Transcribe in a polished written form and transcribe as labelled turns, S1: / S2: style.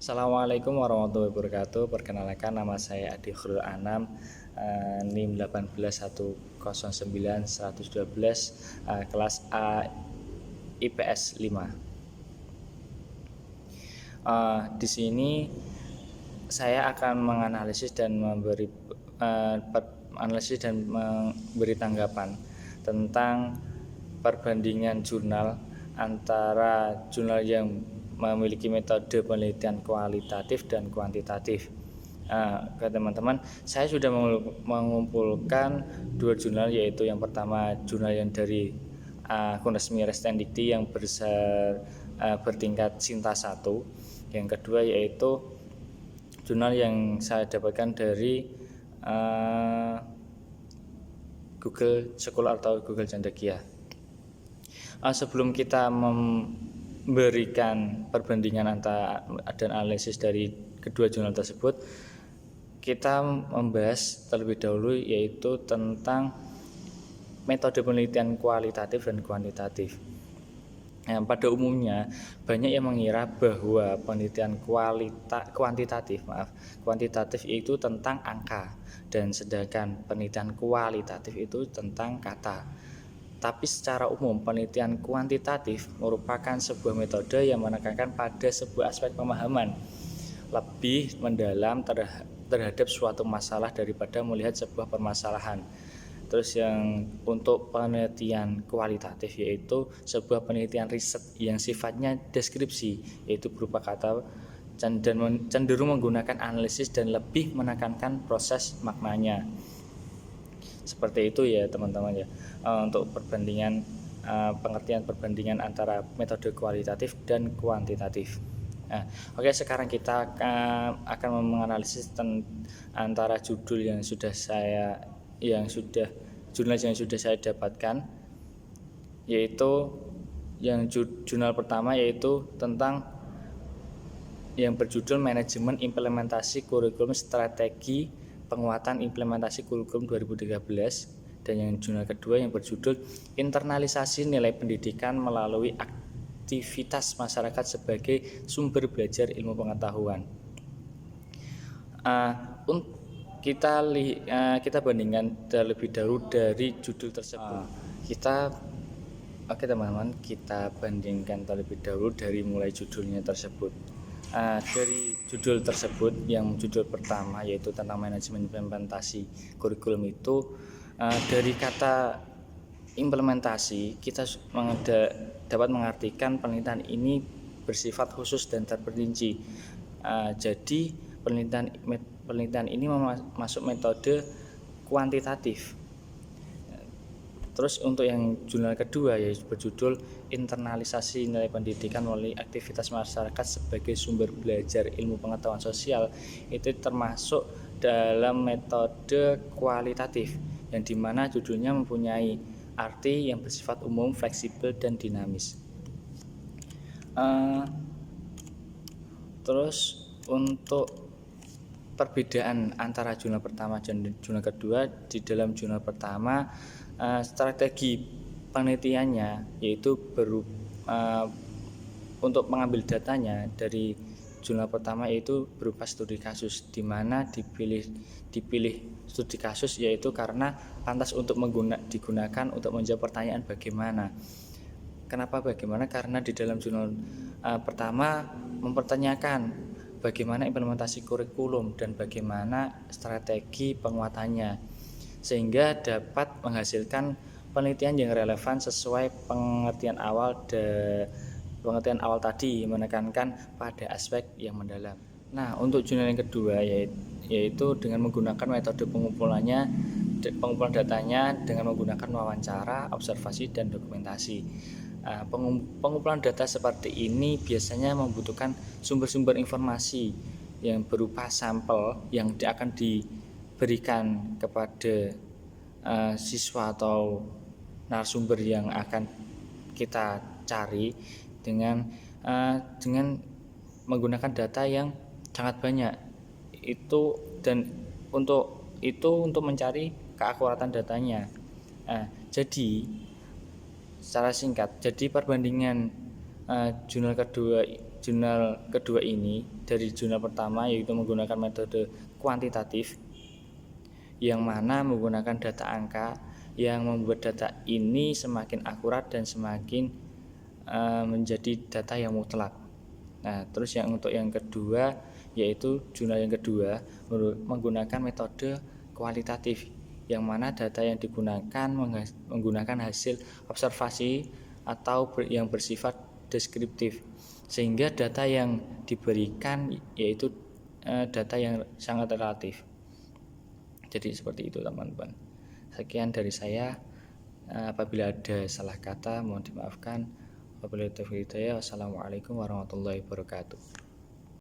S1: Assalamualaikum warahmatullahi wabarakatuh. Perkenalkan, nama saya Adi Khairul Anam, NIM 181091112, kelas A IPS 5. Di sini saya akan menganalisis dan memberi tanggapan tentang perbandingan jurnal antara jurnal yang memiliki metode penelitian kualitatif dan kuantitatif. Oke teman-teman, saya sudah mengumpulkan dua jurnal, yaitu yang pertama jurnal yang dari akun resmi Restendikti yang bertingkat Sinta 1. Yang kedua yaitu jurnal yang saya dapatkan dari Google Scholar atau Google Cendekia. Sebelum kita memberikan perbandingan antara dan analisis dari kedua jurnal tersebut, kita membahas terlebih dahulu yaitu tentang metode penelitian kualitatif dan kuantitatif. Pada umumnya banyak yang mengira bahwa penelitian kuantitatif itu tentang angka, dan sedangkan penelitian kualitatif itu tentang kata. Tapi secara umum penelitian kuantitatif merupakan sebuah metode yang menekankan pada sebuah aspek pemahaman lebih mendalam terhadap suatu masalah daripada melihat sebuah permasalahan. Terus yang untuk penelitian kualitatif yaitu sebuah penelitian riset yang sifatnya deskripsi, yaitu berupa kata dan cenderung menggunakan analisis dan lebih menekankan proses maknanya. Seperti itu ya teman-teman ya, untuk pengertian perbandingan antara metode kualitatif dan kuantitatif. Oke, sekarang kita akan menganalisis antara jurnal yang sudah saya dapatkan, yaitu yang jurnal pertama yaitu tentang yang berjudul Manajemen Implementasi Kurikulum Strategi Penguatan Implementasi Kurikulum 2013, dan yang jurnal kedua yang berjudul Internalisasi Nilai Pendidikan Melalui Aktivitas Masyarakat sebagai Sumber Belajar Ilmu Pengetahuan. Kita bandingkan terlebih dahulu dari judul tersebut. Oke teman-teman, kita bandingkan terlebih dahulu dari mulai judulnya tersebut. Dari judul tersebut, yang judul pertama yaitu tentang manajemen implementasi kurikulum itu, dari kata implementasi kita dapat mengartikan penelitian ini bersifat khusus dan terperinci. Jadi penelitian ini masuk metode kuantitatif. Terus untuk yang jurnal kedua yaitu berjudul Internalisasi Nilai Pendidikan Melalui Aktivitas Masyarakat sebagai Sumber Belajar Ilmu Pengetahuan Sosial, itu termasuk dalam metode kualitatif, yang dimana judulnya mempunyai arti yang bersifat umum, fleksibel, dan dinamis. Terus untuk perbedaan antara jurnal pertama dan jurnal kedua, di dalam jurnal pertama strategi penelitiannya yaitu untuk mengambil datanya dari jurnal pertama yaitu berupa studi kasus, di mana dipilih studi kasus yaitu karena pantas untuk digunakan untuk menjawab pertanyaan bagaimana. Kenapa bagaimana? Karena di dalam jurnal pertama mempertanyakan bagaimana implementasi kurikulum dan bagaimana strategi penguatannya, sehingga dapat menghasilkan penelitian yang relevan sesuai pengertian awal tadi, menekankan pada aspek yang mendalam. Nah, untuk jurnal yang kedua yaitu dengan menggunakan metode pengumpulan datanya dengan menggunakan wawancara, observasi, dan dokumentasi. Pengumpulan data seperti ini biasanya membutuhkan sumber-sumber informasi yang berupa sampel yang akan diberikan kepada siswa atau narasumber yang akan kita cari dengan menggunakan data yang sangat banyak untuk mencari keakuratan datanya. Jadi secara singkat, jadi perbandingan jurnal kedua jurnal kedua ini dari jurnal pertama, yaitu menggunakan metode kuantitatif yang mana menggunakan data angka yang membuat data ini semakin akurat dan semakin menjadi data yang mutlak. Nah, terus untuk yang kedua, yaitu jurnal yang kedua menggunakan metode kualitatif yang mana data yang digunakan menggunakan hasil observasi atau yang bersifat deskriptif, sehingga data yang diberikan yaitu data yang sangat relatif. Jadi seperti itu teman-teman. Sekian dari saya. Apabila ada salah kata mohon dimaafkan. Wabillahi taufiq hidayah. Wassalamualaikum warahmatullahi wabarakatuh.